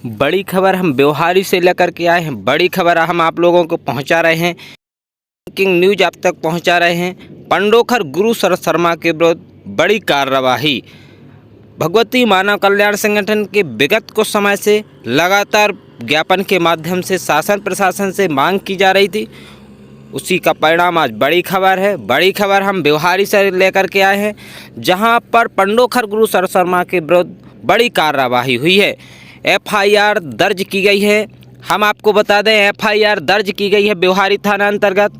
बड़ी खबर हम व्यवहारी से लेकर के आए हैं। बड़ी खबर हम आप लोगों को पहुंचा रहे हैं। ब्रेकिंग न्यूज आप तक पहुंचा रहे हैं। पंडोखर गुरु शरद शर्मा के विरुद्ध बड़ी कार्रवाई। भगवती मानव कल्याण संगठन के विगत कुछ समय से लगातार ज्ञापन के माध्यम से शासन प्रशासन से मांग की जा रही थी, उसी का परिणाम आज बड़ी खबर है। बड़ी खबर हम व्यवहारी से लेकर के आए हैं, जहां पर पंडोखर गुरु शरद शर्मा के विरुद्ध बड़ी कार्रवाई हुई है। एफआईआर दर्ज की गई है। हम आपको बता दें, एफआईआर दर्ज की गई है व्यवहारी थाना अंतर्गत।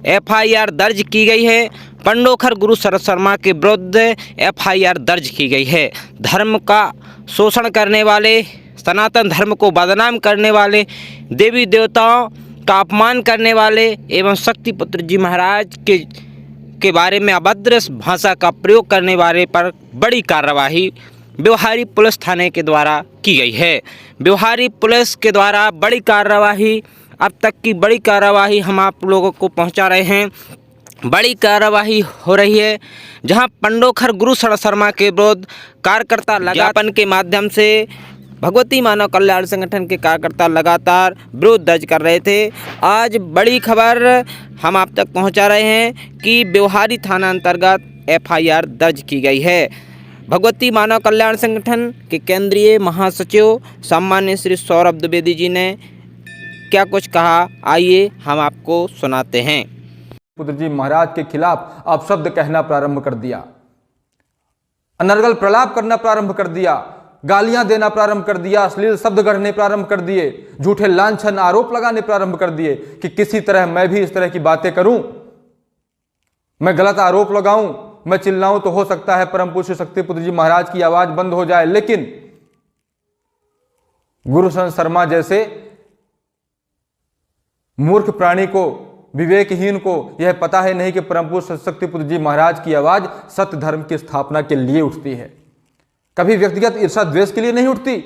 एफआईआर दर्ज की गई है पंडोखर गुरु शरद शर्मा के विरुद्ध। एफआईआर दर्ज की गई है। धर्म का शोषण करने वाले, सनातन धर्म को बदनाम करने वाले, देवी देवताओं का अपमान करने वाले एवं शक्तिपुत्र जी महाराज के बारे में अभद्र भाषा का प्रयोग करने वाले पर बड़ी कार्रवाई व्यवहारी पुलिस थाने के द्वारा की गई है। व्यवहारी पुलिस के द्वारा बड़ी कार्रवाई, अब तक की बड़ी कार्रवाई हम आप लोगों को पहुंचा रहे हैं। बड़ी कार्रवाई हो रही है, जहां पंडोखर गुरु शरद शर्मा के विरुद्ध कार्यकर्ता ज्ञापन के माध्यम से भगवती मानव कल्याण संगठन के कार्यकर्ता लगातार विरोध दर्ज कर रहे थे। आज बड़ी खबर हम आप तक पहुंचा रहे हैं कि व्यवहारी थाना अंतर्गत एफआईआर दर्ज की गई है। भगवती मानव कल्याण संगठन के केंद्रीय महासचिव सम्मान्य श्री सौरभ द्विवेदी जी ने क्या कुछ कहा, आइए हम आपको सुनाते हैं। पुत्र जी महाराज के खिलाफ अपशब्द कहना प्रारंभ कर दिया, अनर्गल प्रलाप करना प्रारंभ कर दिया, गालियां देना प्रारंभ कर दिया, अश्लील शब्द गढ़ने प्रारंभ कर दिए, झूठे लांछन आरोप लगाने प्रारंभ कर दिए कि किसी तरह मैं भी इस तरह की बातें करूं, मैं गलत आरोप लगाऊं, मैं चिल्लाऊं तो हो सकता है परम पूज्य शक्तिपुत्र जी महाराज की आवाज बंद हो जाए। लेकिन गुरु शरद शर्मा जैसे मूर्ख प्राणी को, विवेकहीन को यह पता है नहीं कि परम पूज्य शक्तिपुत्र जी महाराज की आवाज सत्य धर्म की स्थापना के लिए उठती है, कभी व्यक्तिगत ईर्षा द्वेष के लिए नहीं उठती।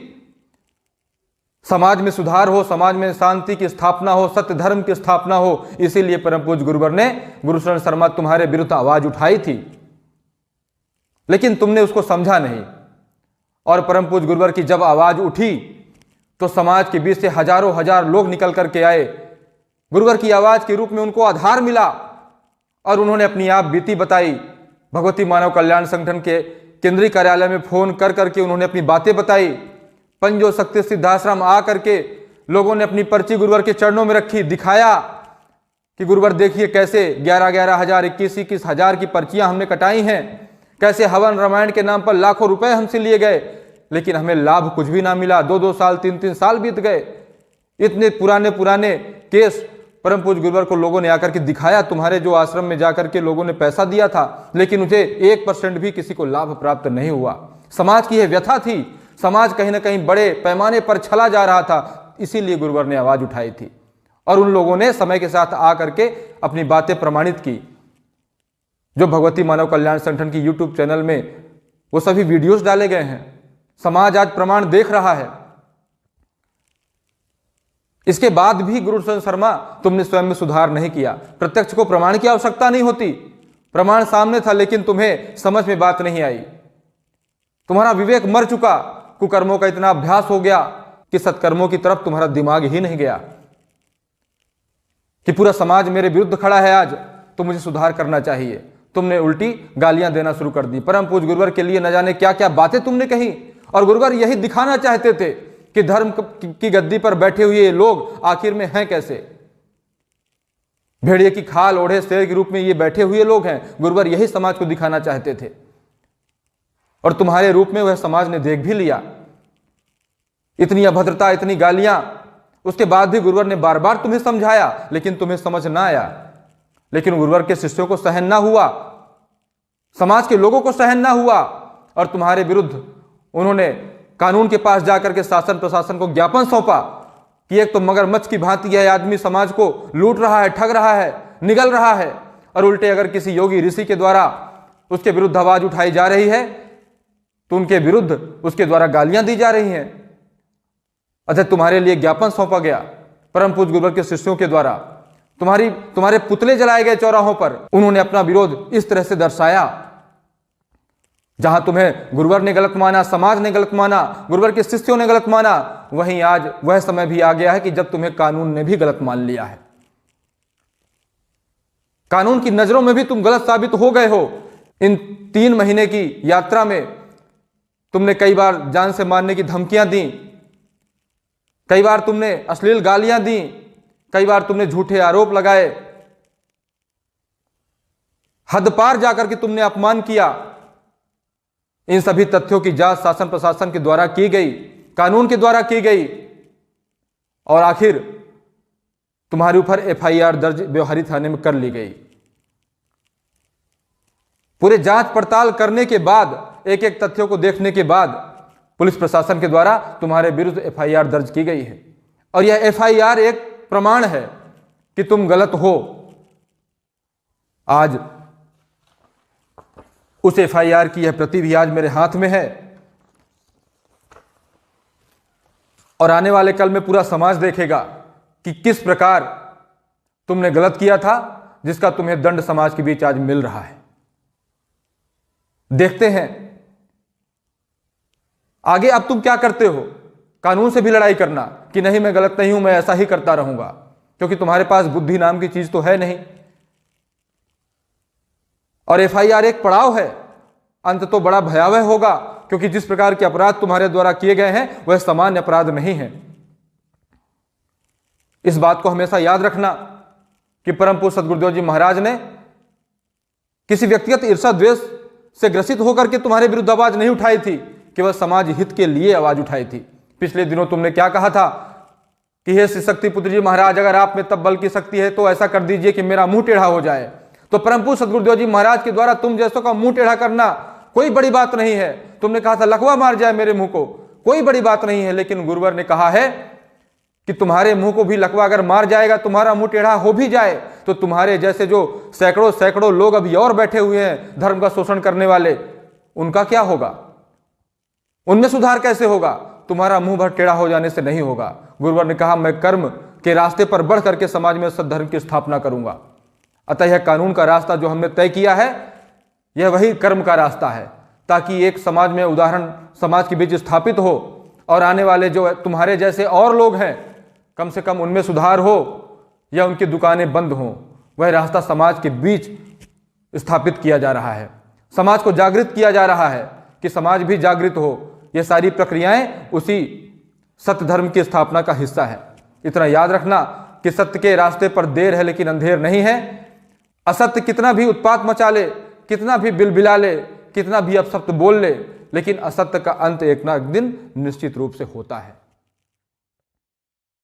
समाज में सुधार हो, समाज में शांति की स्थापना हो, सत्य धर्म की स्थापना हो, इसीलिए परम पूज्य गुरुवर ने गुरु शरद शर्मा तुम्हारे विरुद्ध आवाज उठाई थी, लेकिन तुमने उसको समझा नहीं। और परम पूज्य गुरुवर की जब आवाज उठी तो समाज के बीच से हजारों हजार लोग निकल करके आए। गुरुवर की आवाज के रूप में उनको आधार मिला और उन्होंने अपनी आप बीती बताई। भगवती मानव कल्याण संगठन के केंद्रीय कार्यालय में फोन कर करके उन्होंने अपनी बातें बताई। पंजो शक्ति सिद्धाश्रम आ करके लोगों ने अपनी पर्ची गुरुवर के चरणों में रखी, दिखाया कि गुरुवर देखिए कैसे 11-11 हजार, 21-21 हजार की पर्चियां हमने कटाई हैं, कैसे हवन रामायण के नाम पर लाखों रुपए हमसे लिए गए, लेकिन हमें लाभ कुछ भी ना मिला। 2-2 साल, 3-3 साल बीत गए। इतने पुराने केस परम पूज्य गुरुवर को लोगों ने आकर के दिखाया। तुम्हारे जो आश्रम में जाकर के लोगों ने पैसा दिया था, लेकिन उसे 1% भी किसी को लाभ प्राप्त नहीं हुआ। समाज की यह व्यथा थी, समाज कहीं ना कहीं बड़े पैमाने पर छला जा रहा था, इसीलिए गुरुवर ने आवाज उठाई थी। और उन लोगों ने समय के साथ आकर के अपनी बातें प्रमाणित की। जो भगवती मानव कल्याण संगठन की यूट्यूब चैनल में वो सभी वीडियोस डाले गए हैं, समाज आज प्रमाण देख रहा है। इसके बाद भी गुरु शरद शर्मा तुमने स्वयं में सुधार नहीं किया। प्रत्यक्ष को प्रमाण की आवश्यकता नहीं होती, प्रमाण सामने था, लेकिन तुम्हें समझ में बात नहीं आई। तुम्हारा विवेक मर चुका, कुकर्मों का इतना अभ्यास हो गया कि सत्कर्मों की तरफ तुम्हारा दिमाग ही नहीं गया कि पूरा समाज मेरे विरुद्ध खड़ा है आज, तो मुझे सुधार करना चाहिए। तुमने उल्टी गालियां देना शुरू कर दी। परम पूज्य गुरुवर के लिए न जाने क्या क्या बातें तुमने कही, और गुरुवर यही दिखाना चाहते थे कि धर्म की गद्दी पर बैठे हुए लोग आखिर में हैं कैसे। भेड़िए की खाल ओढ़े शेर के रूप में ये बैठे हुए लोग हैं। गुरुवर यही समाज को दिखाना चाहते थे, और तुम्हारे रूप में वह समाज ने देख भी लिया। इतनी अभद्रता, इतनी गालियां, उसके बाद भी गुरुवर ने बार बार तुम्हें समझाया, लेकिन तुम्हें समझ ना आया। लेकिन गुरुवर के शिष्यों को सहन ना हुआ, समाज के लोगों को सहन ना हुआ, और तुम्हारे विरुद्ध उन्होंने कानून के पास जाकर के शासन प्रशासन को ज्ञापन सौंपा कि एक तो मगरमच्छ की भांति है आदमी, समाज को लूट रहा है, ठग रहा है, निगल रहा है, और उल्टे अगर किसी योगी ऋषि के द्वारा उसके विरुद्ध आवाज उठाई जा रही है तो उनके विरुद्ध उसके द्वारा गालियां दी जा रही हैं। अच्छा, तुम्हारे लिए ज्ञापन सौंपा गया परम पूज्य गुरुवर के शिष्यों के द्वारा, तुम्हारे पुतले जलाए गए चौराहों पर। उन्होंने अपना विरोध इस तरह से दर्शाया, जहां तुम्हें गुरुवर ने गलत माना, समाज ने गलत माना, गुरुवर के शिष्यों ने गलत माना, वहीं आज वह समय भी आ गया है कि जब तुम्हें कानून ने भी गलत मान लिया है। कानून की नजरों में भी तुम गलत साबित हो गए हो। इन 3 महीने की यात्रा में तुमने कई बार जान से मारने की धमकियां दी, कई बार तुमने अश्लील गालियां दी, कई बार तुमने झूठे आरोप लगाए, हद पार जाकर के तुमने अपमान किया। इन सभी तथ्यों की जांच शासन प्रशासन के द्वारा की गई, कानून के द्वारा की गई और आखिर तुम्हारे ऊपर एफआईआर दर्ज व्यवहारी थाने में कर ली गई। पूरे जांच पड़ताल करने के बाद, एक एक तथ्यों को देखने के बाद पुलिस प्रशासन के द्वारा तुम्हारे विरुद्ध एफआईआर दर्ज की गई है और यह एफआईआर एक प्रमाण है कि तुम गलत हो। आज उस एफआईआर की यह प्रति भी आज मेरे हाथ में है और आने वाले कल में पूरा समाज देखेगा कि किस प्रकार तुमने गलत किया था, जिसका तुम्हें दंड समाज के बीच आज मिल रहा है। देखते हैं आगे अब तुम क्या करते हो। कानून से भी लड़ाई करना कि नहीं मैं गलत नहीं हूं, मैं ऐसा ही करता रहूंगा, क्योंकि तुम्हारे पास बुद्धि नाम की चीज तो है नहीं। और एफआईआर एक पड़ाव है, अंत तो बड़ा भयावह होगा, क्योंकि जिस प्रकार के अपराध तुम्हारे द्वारा किए गए हैं वह सामान्य अपराध नहीं है। इस बात को हमेशा याद रखना कि परम पूज्य सद्गुरुदेव जी महाराज ने किसी व्यक्तिगत ईर्षा द्वेष से ग्रसित होकर के तुम्हारे विरुद्ध आवाज नहीं उठाई थी, केवल समाज हित के लिए आवाज उठाई थी। पिछले दिनों तुमने क्या कहा था कि हे श्री शक्ति पुत्र जी महाराज, अगर आप में तब बल की शक्ति है तो ऐसा कर दीजिए कि मेरा मुंह टेढ़ा हो जाए। तो परम पूज्य सद्गुरुदेव जी महाराज के द्वारा तुम जैसों का मुंह टेढ़ा करना कोई बड़ी बात नहीं है। तुमने कहा था लकवा मार जाए मेरे मुंह को, कोई बड़ी बात नहीं है, लेकिन गुरुवर ने कहा है कि तुम्हारे मुंह को भी लकवा अगर मार जाएगा, तुम्हारा मुंह टेढ़ा हो भी जाए, तो तुम्हारे जैसे जो सैकड़ों सैकड़ों लोग अभी और बैठे हुए हैं धर्म का शोषण करने वाले, उनका क्या होगा? उनमें सुधार कैसे होगा? तुम्हारा मुंह भर टेढ़ा हो जाने से नहीं होगा। गुरुवर ने कहा मैं कर्म के रास्ते पर बढ़ करके समाज में सद्धर्म की स्थापना करूंगा। अतः यह कानून का रास्ता जो हमने तय किया है, यह वही कर्म का रास्ता है, ताकि एक समाज में उदाहरण समाज के बीच स्थापित हो और आने वाले जो तुम्हारे जैसे और लोग हैं, कम से कम उनमें सुधार हो या उनकी दुकानें बंद हों। वह रास्ता समाज के बीच स्थापित किया जा रहा है, समाज को जागृत किया जा रहा है कि समाज भी जागृत हो। ये सारी प्रक्रियाएं उसी सत्य धर्म की स्थापना का हिस्सा है। इतना याद रखना कि सत्य के रास्ते पर देर है लेकिन अंधेर नहीं है। असत्य कितना भी उत्पात मचा ले, कितना भी बिलबिला ले, कितना भी अपशब्द बोल ले, लेकिन असत्य का अंत एक ना एक दिन निश्चित रूप से होता है।